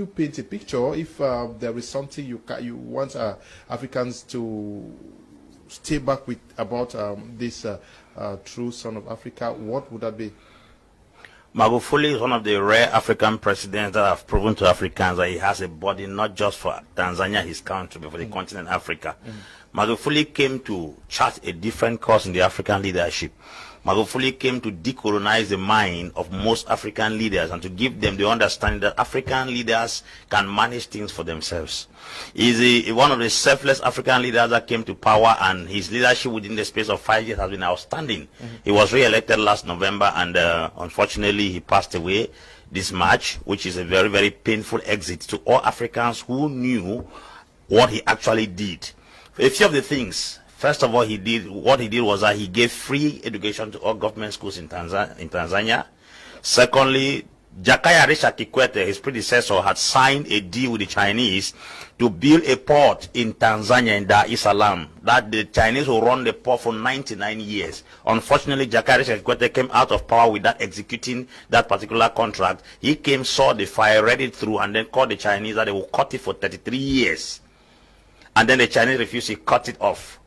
paint a picture if there is something you want Africans to stay back with about this true son of Africa? What would that be? Magufuli is one of the rare African presidents that have proven to Africans that he has a body not just for Tanzania, his country, but for the continent Africa. Magufuli came to chart a different course in the African leadership. Magufuli came to decolonize the mind of most African leaders and to give them the understanding that African leaders can manage things for themselves. He's one of the selfless African leaders that came to power, and his leadership within the space of 5 years has been outstanding. He was re-elected last November, and unfortunately he passed away this March, which is a very, very painful exit to all Africans who knew what he actually did. A few of the things. First of all, what he did was that he gave free education to all government schools in Tanzania. Secondly, Jakaya Risha Kikwete, his predecessor, had signed a deal with the Chinese to build a port in Tanzania, in Dar es Salaam, that the Chinese will run the port for 99 years. Unfortunately, Jakaya Risha Kikwete came out of power without executing that particular contract. He came, saw the fire, read it through, and then called the Chinese that they will cut it for 33 years. And then the Chinese refused, he cut it off.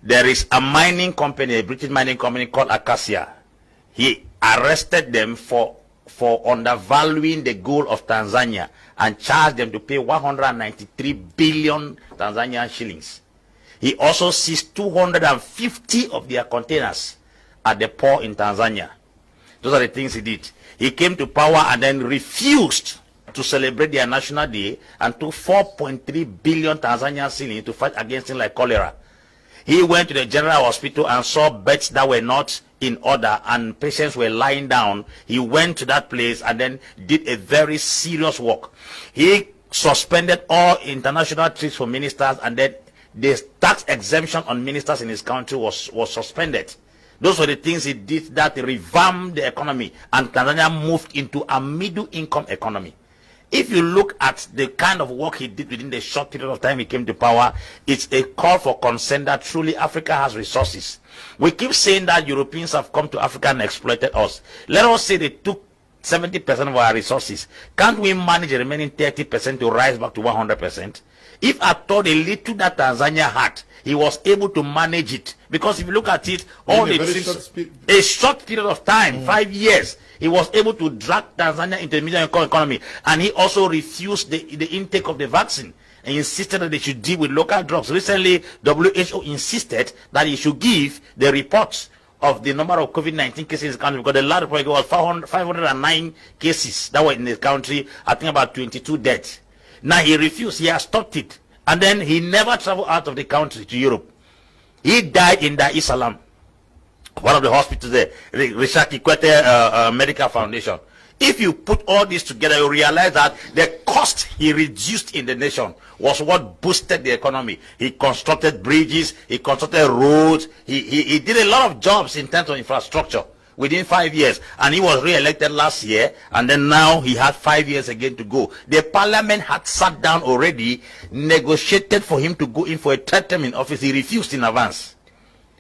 There is a mining company, a British mining company called Acacia. He arrested them for undervaluing the gold of Tanzania and charged them to pay 193 billion Tanzanian shillings. He also seized 250 of their containers at the port in Tanzania. Those are the things he did. He came to power and then refused to celebrate their national day and took 4.3 billion Tanzanian shillings to fight against things like cholera. He went to the general hospital and saw beds that were not in order and patients were lying down. He went to that place and then did a very serious work. He suspended all international trips for ministers, and then the tax exemption on ministers in his country was suspended. Those were the things he did that revamped the economy, and Tanzania moved into a middle income economy. If you look at the kind of work he did within the short period of time he came to power, it's a call for concern that truly Africa has resources. We keep saying that Europeans have come to Africa and exploited us. Let us say they took 70% of our resources. Can't we manage the remaining 30% to rise back to 100%? If at all the little that Tanzania had, he was able to manage it. Because if you look at it, a short period of time, 5 years, he was able to drag Tanzania into the middle income economy. And he also refused the intake of the vaccine and insisted that they should deal with local drugs. Recently, WHO insisted that he should give the reports of the number of COVID-19 cases in the country, because the last report was 509 cases that were in the country, I think about 22 deaths. Now he refused, he has stopped it. And then he never traveled out of the country to Europe. He died in Dar es Salaam, one of the hospitals there, Richard Kikwete Medical Foundation. If you put all this together, you realize that the cost he reduced in the nation was what boosted the economy. He constructed bridges, he constructed roads, he did a lot of jobs in terms of infrastructure within 5 years, and he was re-elected last year, and then now he had 5 years again to go. The parliament had sat down already, negotiated for him to go in for a third term in office. He refused in advance.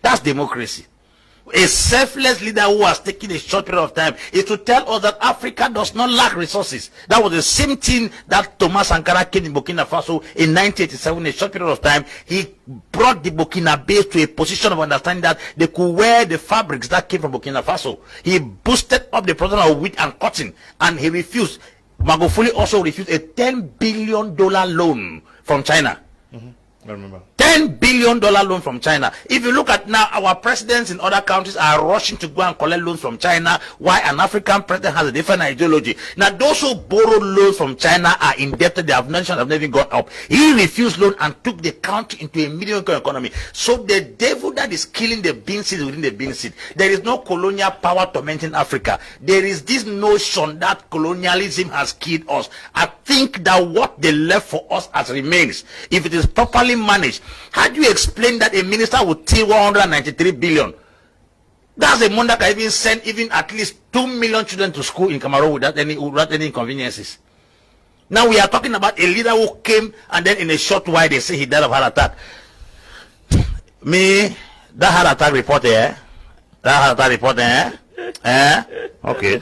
That's democracy. A selfless leader who has taken a short period of time is to tell us that Africa does not lack resources. That was the same thing that Thomas Sankara came in Burkina Faso in 1987. In a short period of time, he brought the Burkinabés to a position of understanding that they could wear the fabrics that came from Burkina Faso. He boosted up the production of wheat and cotton, and he refused. Magufuli also refused a $10 billion loan from China. I remember. $10 billion loan from China. If you look at now, our presidents in other countries are rushing to go and collect loans from China, while an African president has a different ideology. Now, those who borrowed loans from China are indebted. They have never even gone up. He refused loan and took the country into a mediocre economy. So the devil that is killing the bean seed within the bean seed. There is no colonial power tormenting Africa. There is this notion that colonialism has killed us. I think that what they left for us as remains, if it is properly managed. How do you explain that a minister would steal 193 billion? That's a money that can even send even at least 2 million children to school in Cameroon without any inconveniences. Now we are talking about a leader who came and then in a short while they say he died of heart attack. Me, that heart attack report there, okay.